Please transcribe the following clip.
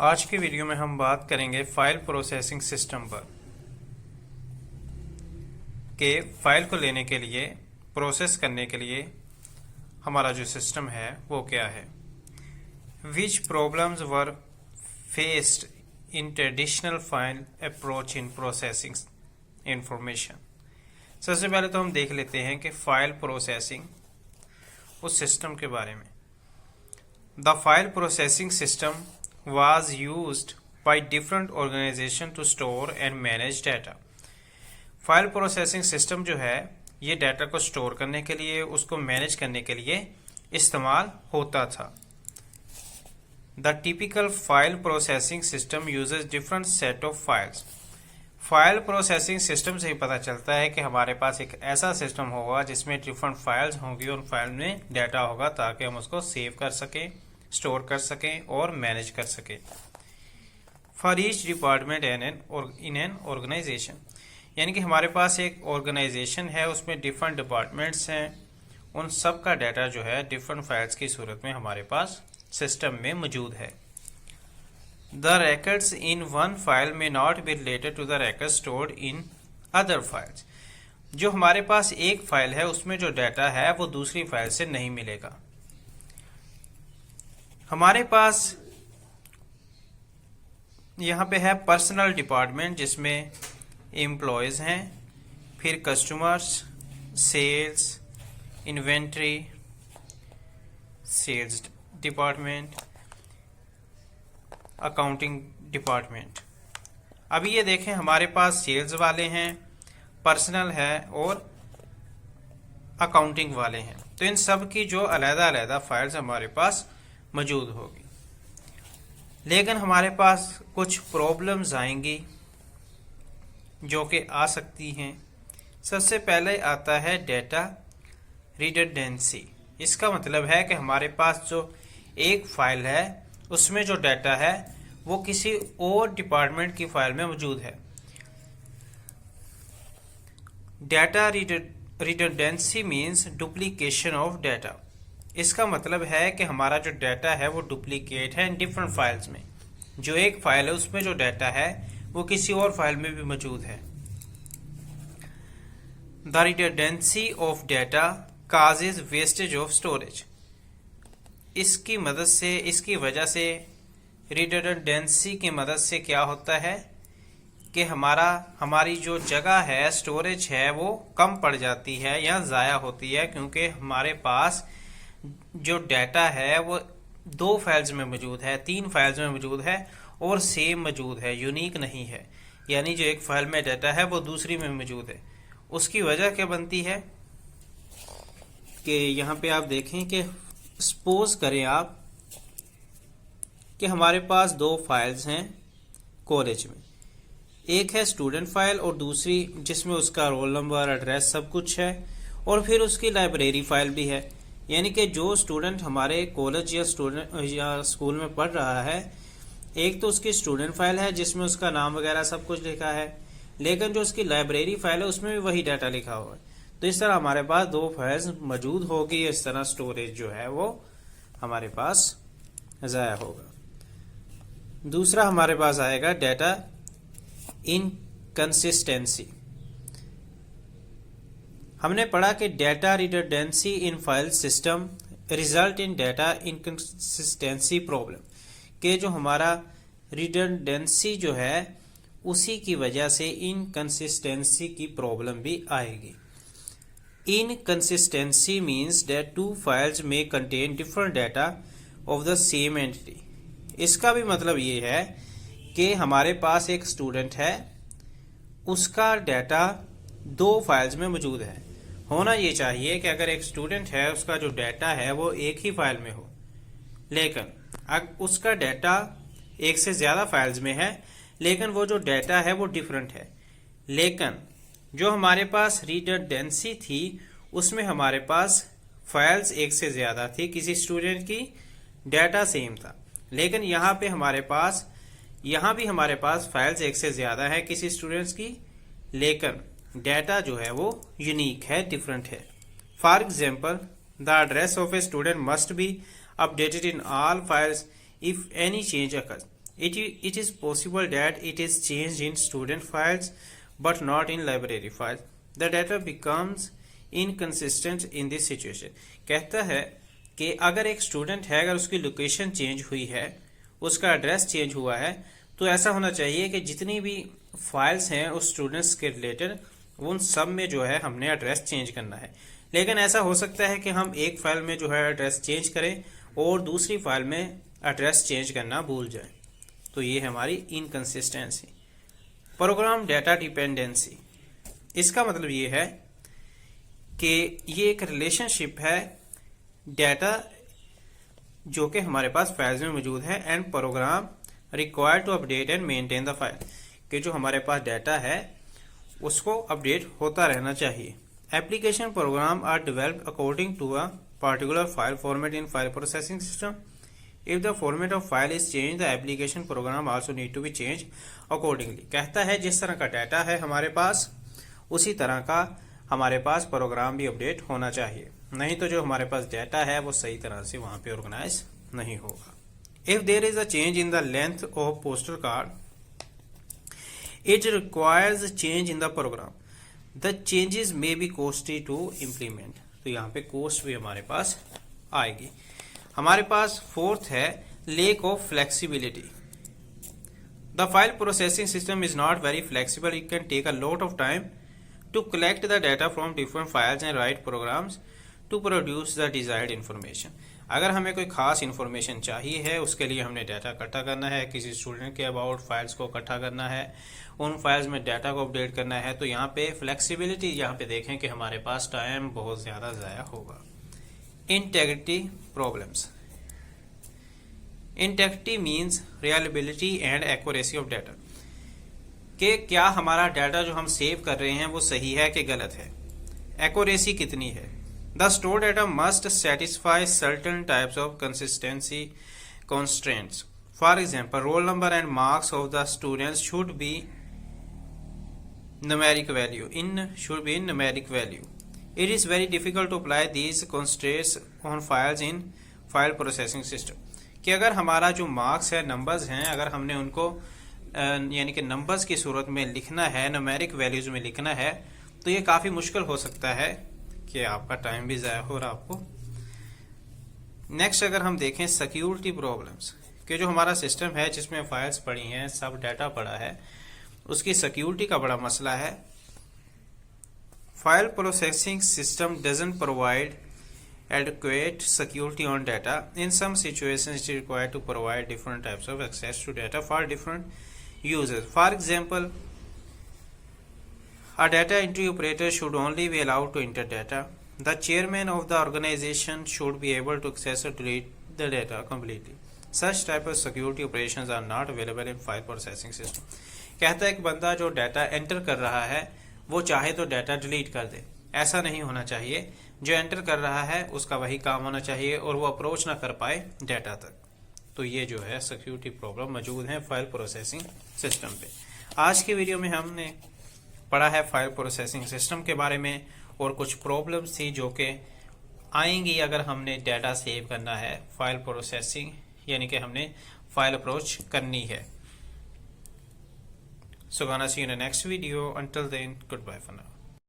आज की वीडियो में हम बात करेंगे फाइल प्रोसेसिंग सिस्टम पर कि फाइल को लेने के लिए प्रोसेस करने के लिए हमारा जो सिस्टम है वो क्या है। Which problems were faced in traditional file approach in processing information. सबसे पहले तो हम देख लेते हैं कि फाइल प्रोसेसिंग उस सिस्टम के बारे में। The file processing system was used by different organization to store and manage data। File processing system जो है ये डाटा को स्टोर करने के लिए, उसको मैनेज करने के लिए इस्तेमाल होता था। The typical file processing system uses different set of files. File processing system से ही पता चलता है कि हमारे पास एक ऐसा सिस्टम होगा जिसमें डिफरेंट फाइल्स होंगी, उन फाइल में डाटा होगा ताकि हम उसको सेव कर सकें, स्टोर कर सकें और मैनेज कर सकें। For each department in an organization, यानी कि हमारे पास एक ऑर्गेनाइजेशन है, उसमें डिफरेंट डिपार्टमेंट्स हैं, उन सब का डाटा जो है डिफरेंट फाइल्स की सूरत में हमारे पास सिस्टम में मौजूद है। The records in one file में not be related to the records stored in other files. जो हमारे पास एक फाइल है उसमें जो डाटा है वो दूसरी फाइल से नहीं मिलेगा। हमारे पास यहाँ पे है पर्सनल डिपार्टमेंट जिसमें एम्प्लॉयज हैं, फिर customers, sales, inventory, sales department, accounting department. अभी ये देखें हमारे पास सेल्स वाले हैं, पर्सनल है और अकाउंटिंग वाले हैं, तो इन सब की जो अलग-अलग फाइल्स हमारे पास मौजूद होगी। लेकिन हमारे पास कुछ प्रॉब्लम्स आएंगी जो कि आ सकती हैं। सबसे पहले आता है डेटा रिडंडेंसी। इसका मतलब है कि हमारे पास जो एक फाइल है उसमें जो डाटा है वो किसी और डिपार्टमेंट की फाइल में मौजूद है। Data redundancy means duplication of data. इसका मतलब है कि हमारा जो डाटा है वो डुप्लीकेट है इन डिफरेंट फाइल्स में। जो एक फाइल है उसमें जो डाटा है वो किसी और फाइल में भी मौजूद है। The redundancy of data causes wastage of storage. इसकी मदद से, इसकी वजह से, रिडंडेंसी की मदद से क्या होता है कि हमारी जो जगह है, स्टोरेज है, वो कम पड़ जाती है या ज़ाया होती है, क्योंकि हमारे पास जो डाटा है वो दो फाइल्स में मौजूद है, तीन फाइल्स में मौजूद है और सेम मौजूद है, यूनिक नहीं है। यानी जो एक फाइल में डाटा है वो दूसरी में मौजूद है। उसकी वजह क्या बनती है कि यहाँ पे आप देखें कि सपोज करें आप कि हमारे पास दो फाइल्स हैं कॉलेज में। एक है स्टूडेंट फाइल और दूसरी जिसमें उसका रोल नंबर, एड्रेस सब कुछ है, और फिर उसकी लाइब्रेरी फाइल भी है। यानी कि जो स्टूडेंट हमारे कॉलेज या स्कूल में पढ़ रहा है, एक तो उसकी स्टूडेंट फाइल है जिसमें उसका नाम वगैरह सब कुछ लिखा है, लेकिन जो उसकी लाइब्रेरी फाइल है उसमें भी वही डाटा लिखा हुआ है। तो इस तरह हमारे पास दो फाइल्स मौजूद होगी, इस तरह स्टोरेज जो है वो हमारे पास ज़ाया होगा। दूसरा हमारे पास आएगा डाटा इनकंसिस्टेंसी। हमने पढ़ा कि data redundancy in file system result in data inconsistency problem, कि जो हमारा रिडंडेंसी जो है उसी की वजह से इनकंसिस्टेंसी की प्रॉब्लम भी आएगी। Inconsistency means that two files में contain different data of the same entity. इसका भी मतलब ये है कि हमारे पास एक स्टूडेंट है, उसका डाटा दो फाइल्स में मौजूद है। होना ये चाहिए कि अगर एक स्टूडेंट है उसका जो डाटा है वो एक ही फाइल में हो, लेकिन अब उसका डाटा एक से ज़्यादा फाइल्स में है, लेकिन वो जो डाटा है वो डिफरेंट है। लेकिन जो हमारे पास रिडंडेंसी थी उसमें हमारे पास फाइल्स एक से ज़्यादा थी, किसी स्टूडेंट की डाटा सेम था। लेकिन यहाँ भी हमारे पास फाइल्स एक से ज़्यादा है किसी स्टूडेंट्स की, लेकिन डाटा जो है वो यूनिक है, डिफरेंट है। For example, the address of a student must be updated in all files if any change occurs. It is possible that it is changed in student files but not in library files. The data becomes inconsistent in this situation. कहता है कि अगर एक student है, अगर उसकी location change हुई है, उसका एड्रेस चेंज हुआ है, तो ऐसा होना चाहिए कि जितनी भी फाइल्स हैं उस स्टूडेंट्स के रिलेटेड उन सब में जो है हमने एड्रेस चेंज करना है। लेकिन ऐसा हो सकता है कि हम एक फाइल में जो है एड्रेस चेंज करें और दूसरी फाइल में एड्रेस चेंज करना भूल जाएं। तो ये है हमारी इनकंसिस्टेंसी। प्रोग्राम डेटा डिपेंडेंसी, इसका मतलब ये है कि ये एक रिलेशनशिप है डेटा जो कि हमारे पास फाइल्स में मौजूद है and program required to update and maintain the file, कि जो हमारे पास डेटा है उसको अपडेट होता रहना चाहिए। Application program are developed according to a particular file format in file processing system. If the format of file is changed, the application program also need to be changed accordingly. कहता है जिस तरह का data है हमारे पास उसी तरह का हमारे पास प्रोग्राम भी अपडेट होना चाहिए, नहीं तो जो हमारे पास डाटा है वो सही तरह से वहां पे ऑर्गेनाइज नहीं होगा। If there is a change in the length of postal card, it requires a change in the program. The changes may be costly to implement. तो यहाँ पे कोस्ट भी हमारे पास आएगी। हमारे पास फोर्थ है lack of flexibility. The file processing system is not very flexible. It can take a lot of time to collect the data from different files and write programs to produce the desired information. अगर हमें कोई खास information चाहिए है उसके लिए हमने data इकट्ठा करना है, किसी स्टूडेंट के अबाउट फाइल्स को इकट्ठा करना है, उन फाइल्स में डाटा को अपडेट करना है, तो यहाँ पे फ्लेक्सिबिलिटी, यहाँ पे देखें कि हमारे पास टाइम बहुत ज़्यादा ज़ाया होगा। Integrity problems. Integrity means reliability and accuracy of data, कि क्या हमारा डाटा जो हम सेव कर रहे हैं वो सही है कि गलत है, एक्यूरेसी कितनी है। The stored data must satisfy certain types of consistency constraints. For example, roll number and marks of the students should be numeric value. It is very difficult to apply these constraints on files in file processing system. कि अगर हमारा जो marks है, numbers हैं, अगर हमने उनको यानी कि नंबर्स की सूरत में लिखना है, न्यूमेरिक वैल्यूज में लिखना है, तो ये काफ़ी मुश्किल हो सकता है कि आपका टाइम भी ज़ाया हो रहा आपको। नेक्स्ट अगर हम देखें सिक्योरिटी प्रॉब्लम्स, कि जो हमारा सिस्टम है जिसमें फाइल्स पड़ी हैं, सब डाटा पड़ा है, उसकी सिक्योरिटी का बड़ा मसला है। File processing system doesn't provide adequate security on data. In some situations it is required to provide different types of access to data for different users. For example, a data entry operator should only be allowed to enter data. The chairman of the organization should be able to access or delete the data completely. Such type of security operations are not available in file processing system. कहता है कि बंदा जो data enter कर रहा है वो चाहे तो डाटा डिलीट कर दे, ऐसा नहीं होना चाहिए। जो एंटर कर रहा है उसका वही काम होना चाहिए और वो अप्रोच ना कर पाए डाटा तक। तो ये जो है सिक्योरिटी प्रॉब्लम मौजूद है फाइल प्रोसेसिंग सिस्टम पे। आज की वीडियो में हमने पढ़ा है फाइल प्रोसेसिंग सिस्टम के बारे में और कुछ प्रॉब्लम्स थी जो कि आएंगी अगर हमने डाटा सेव करना है, फाइल प्रोसेसिंग यानी कि हमने फाइल अप्रोच करनी है। So gonna see you in the next video. Until then, goodbye for now.